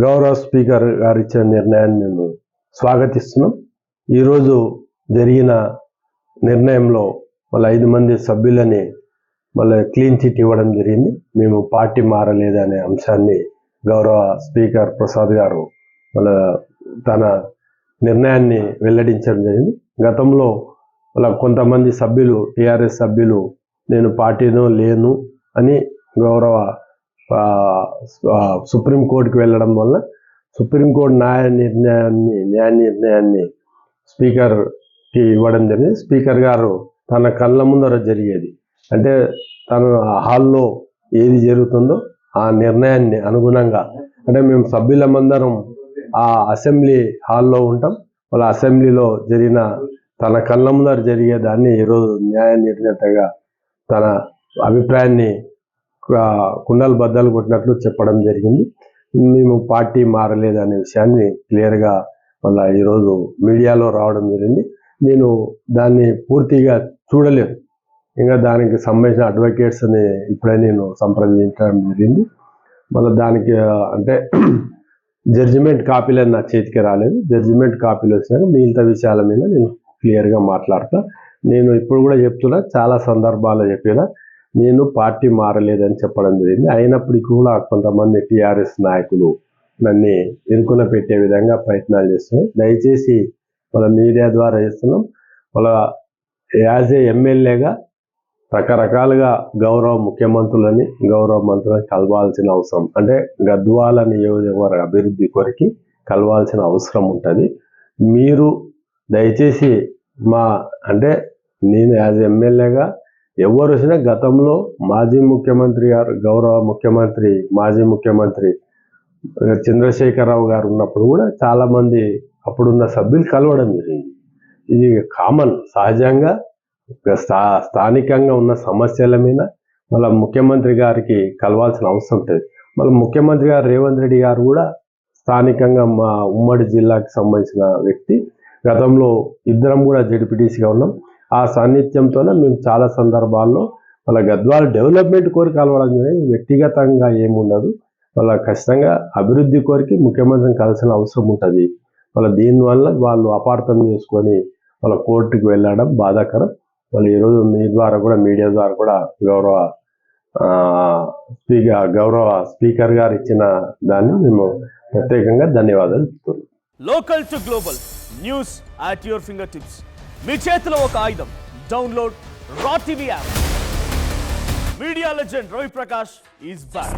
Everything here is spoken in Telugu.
గౌరవ స్పీకర్ గారు ఇచ్చిన నిర్ణయాన్ని మేము స్వాగతిస్తున్నాం. ఈరోజు జరిగిన నిర్ణయంలో వాళ్ళ 5 మంది సభ్యులని మళ్ళీ క్లీన్ చిట్ ఇవ్వడం జరిగింది. మేము పార్టీ మారలేదనే అంశాన్ని గౌరవ స్పీకర్ ప్రసాద్ గారు తన నిర్ణయాన్ని వెల్లడించడం జరిగింది. గతంలో కొంతమంది సభ్యులు, టీఆర్ఎస్ సభ్యులు నేను పార్టీలో లేను అని గౌరవ సుప్రీంకోర్టుకు వెళ్ళడం వల్ల సుప్రీంకోర్టు న్యాయ నిర్ణయాన్ని స్పీకర్కి ఇవ్వడం జరిగింది. స్పీకర్ గారు తన కళ్ళ ముందర జరిగేది అంటే తన హాల్లో ఏది జరుగుతుందో ఆ నిర్ణయాన్ని అనుగుణంగా అంటే మేము సభ్యులమందరం ఆ అసెంబ్లీ హాల్లో ఉంటాం. వాళ్ళ అసెంబ్లీలో జరిగిన తన కళ్ళ ముందర జరిగేదాన్ని ఈరోజు న్యాయ నిర్ణేతగా తన అభిప్రాయాన్ని కుండలు బద్దలు కొట్టినట్లు చెప్పడం జరిగింది. మేము పార్టీ మారలేదనే విషయాన్ని క్లియర్గా ఈరోజు మీడియాలో రావడం జరిగింది. నేను దాన్ని పూర్తిగా చూడలేదు. ఇంకా దానికి సంబంధించిన అడ్వకేట్స్ని ఇప్పుడే నేను సంప్రదించడం జరిగింది. దానికి అంటే జడ్జిమెంట్ కాపీలు నా చేతికి రాలేదు. జడ్జిమెంట్ కాపీలు వచ్చినాక మిగతా విషయాల మీద నేను క్లియర్గా మాట్లాడతా. నేను ఇప్పుడు కూడా చెప్తున్నా, చాలా సందర్భాల్లో చెప్పినా నేను పార్టీ మారలేదని చెప్పడం జరిగింది. అయినప్పటికీ కూడా కొంతమంది టీఆర్ఎస్ నాయకులు నన్ను ఇరుకున పెట్టే విధంగా ప్రయత్నాలు చేస్తున్నాయి. దయచేసి మీడియా ద్వారా చేస్తున్నాం. యాజ్ ఏ ఎమ్మెల్యేగా రకరకాలుగా గౌరవ ముఖ్యమంత్రులని, గౌరవ మంత్రులని కలవాల్సిన అవసరం అంటే గద్వాల నియోజకవర్గ అభివృద్ధి కొరికి కలవాల్సిన అవసరం ఉంటుంది. మీరు దయచేసి అంటే నేను యాజ్ ఎమ్మెల్యేగా ఎవరు వచ్చినా గతంలో మాజీ ముఖ్యమంత్రి గారు, గౌరవ ముఖ్యమంత్రి, మాజీ ముఖ్యమంత్రి చంద్రశేఖరరావు గారు ఉన్నప్పుడు కూడా చాలామంది అప్పుడున్న సభ్యులు కలవడం జరిగింది. ఇది కామన్, సహజంగా స్థానికంగా ఉన్న సమస్యల మీద ముఖ్యమంత్రి గారికి కలవాల్సిన అవసరం ఉంటుంది. ముఖ్యమంత్రి గారు రేవంత్ రెడ్డి గారు కూడా స్థానికంగా మా ఉమ్మడి జిల్లాకి సంబంధించిన వ్యక్తి. గతంలో ఇద్దరం కూడా జడ్పీటీసీగా ఉన్నాం. ఆ సాన్నిధ్యంతోనే మేము చాలా సందర్భాల్లో గద్వాల డెవలప్మెంట్ కోరిక కలవడం జరిగింది. వ్యక్తిగతంగా ఏముండదు. ఖచ్చితంగా అభివృద్ధి కోరికి ముఖ్యమంత్రిని కలిసిన అవసరం ఉంటుంది. దీనివల్ల వాళ్ళు అపార్థం చేసుకొని కోర్టుకు వెళ్ళడం బాధాకరం. ఈరోజు మీ ద్వారా కూడా, మీడియా ద్వారా కూడా గౌరవ స్పీకర్ గారు ఇచ్చిన దాన్ని మేము ప్రత్యేకంగా ధన్యవాదాలు చెప్తున్నాం. Local to global news at your finger tips. మీ చేతిలో ఒక ఆయుధం. Download R TV app. Media legend Ravi Prakash is back.